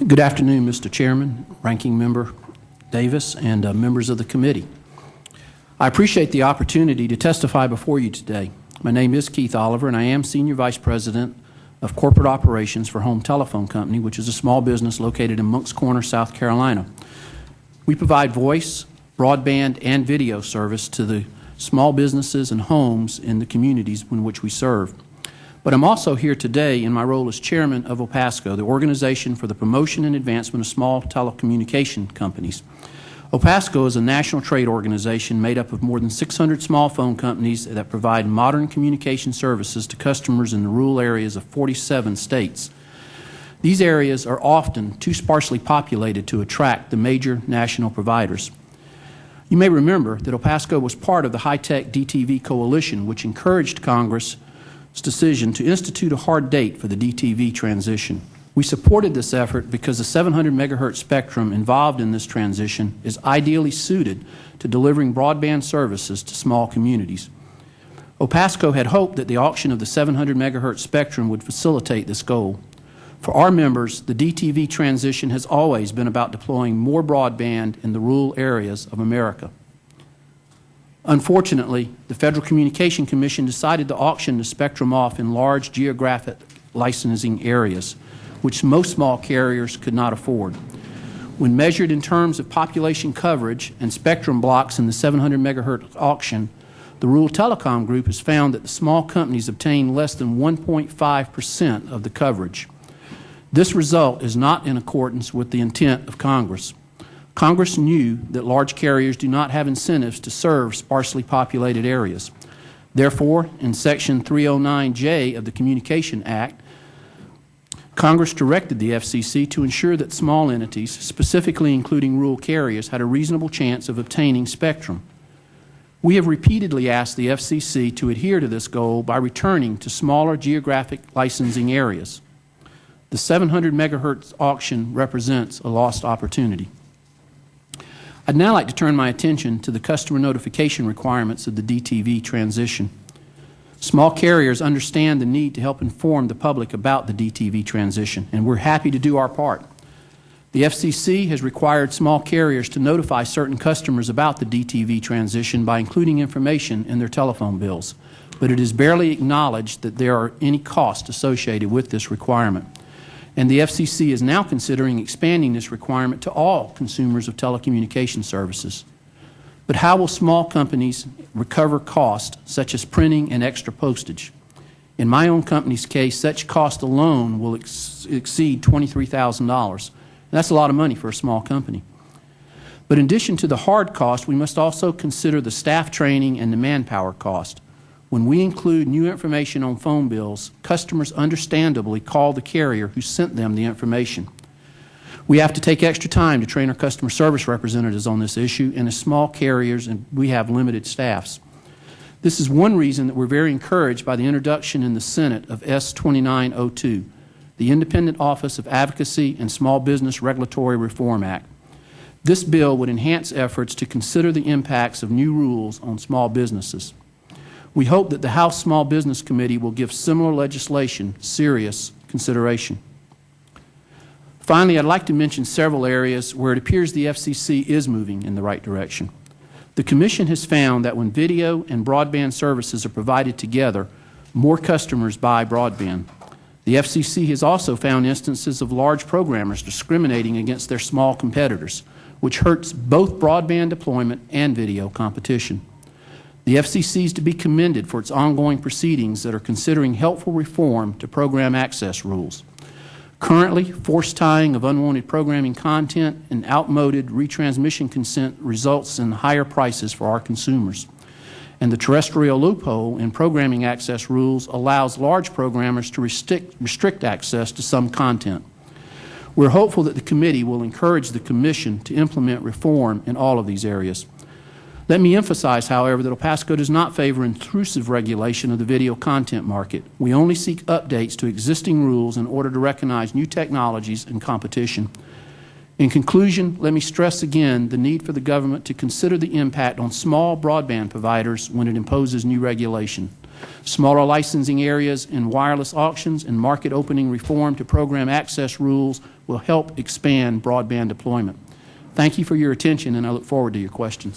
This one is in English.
Good afternoon, Mr. Chairman, Ranking Member Davis, and members of the committee. I appreciate the opportunity to testify before you today. My name is Keith Oliver, and I am Senior Vice President of Corporate Operations for Home Telephone Company, which is a small business located in Moncks Corner, South Carolina. We provide voice, broadband, and video service to the small businesses and homes in the communities in which we serve. But I'm also here today in my role as Chairman of OPASTCO, the Organization for the Promotion and Advancement of Small Telecommunication Companies. OPASTCO is a national trade organization made up of more than 600 small phone companies that provide modern communication services to customers in the rural areas of 47 states. These areas are often too sparsely populated to attract the major national providers. You may remember that OPASTCO was part of the High-Tech DTV Coalition, which encouraged Congress's decision to institute a hard date for the DTV transition. We supported this effort because the 700 megahertz spectrum involved in this transition is ideally suited to delivering broadband services to small communities. OPASTCO had hoped that the auction of the 700 megahertz spectrum would facilitate this goal. For our members, the DTV transition has always been about deploying more broadband in the rural areas of America. Unfortunately, the Federal Communication Commission decided to auction the spectrum off in large geographic licensing areas, which most small carriers could not afford. When measured in terms of population coverage and spectrum blocks in the 700 megahertz auction, the Rural Telecom Group has found that the small companies obtained less than 1.5% of the coverage. This result is not in accordance with the intent of Congress. Congress knew that large carriers do not have incentives to serve sparsely populated areas. Therefore, in Section 309J of the Communication Act, Congress directed the FCC to ensure that small entities, specifically including rural carriers, had a reasonable chance of obtaining spectrum. We have repeatedly asked the FCC to adhere to this goal by returning to smaller geographic licensing areas. The 700 megahertz auction represents a lost opportunity. I'd now like to turn my attention to the customer notification requirements of the DTV transition. Small carriers understand the need to help inform the public about the DTV transition, and we're happy to do our part. The FCC has required small carriers to notify certain customers about the DTV transition by including information in their telephone bills, but it is barely acknowledged that there are any costs associated with this requirement. And the FCC is now considering expanding this requirement to all consumers of telecommunication services. But how will small companies recover costs such as printing and extra postage? In my own company's case, such cost alone will exceed $23,000. That's a lot of money for a small company. But in addition to the hard cost, we must also consider the staff training and the manpower cost. When we include new information on phone bills, customers understandably call the carrier who sent them the information. We have to take extra time to train our customer service representatives on this issue, and as small carriers, and we have limited staffs. This is one reason that we're very encouraged by the introduction in the Senate of S-2902, the Independent Office of Advocacy and Small Business Regulatory Reform Act. This bill would enhance efforts to consider the impacts of new rules on small businesses. We hope that the House Small Business Committee will give similar legislation serious consideration. Finally, I'd like to mention several areas where it appears the FCC is moving in the right direction. The Commission has found that when video and broadband services are provided together, more customers buy broadband. The FCC has also found instances of large programmers discriminating against their small competitors, which hurts both broadband deployment and video competition. The FCC is to be commended for its ongoing proceedings that are considering helpful reform to program access rules. Currently, forced tying of unwanted programming content and outmoded retransmission consent results in higher prices for our consumers. And the terrestrial loophole in programming access rules allows large programmers to restrict access to some content. We're hopeful that the committee will encourage the Commission to implement reform in all of these areas. Let me emphasize, however, that OPASTCO does not favor intrusive regulation of the video content market. We only seek updates to existing rules in order to recognize new technologies and competition. In conclusion, let me stress again the need for the government to consider the impact on small broadband providers when it imposes new regulation. Smaller licensing areas in wireless auctions and market opening reform to program access rules will help expand broadband deployment. Thank you for your attention, and I look forward to your questions.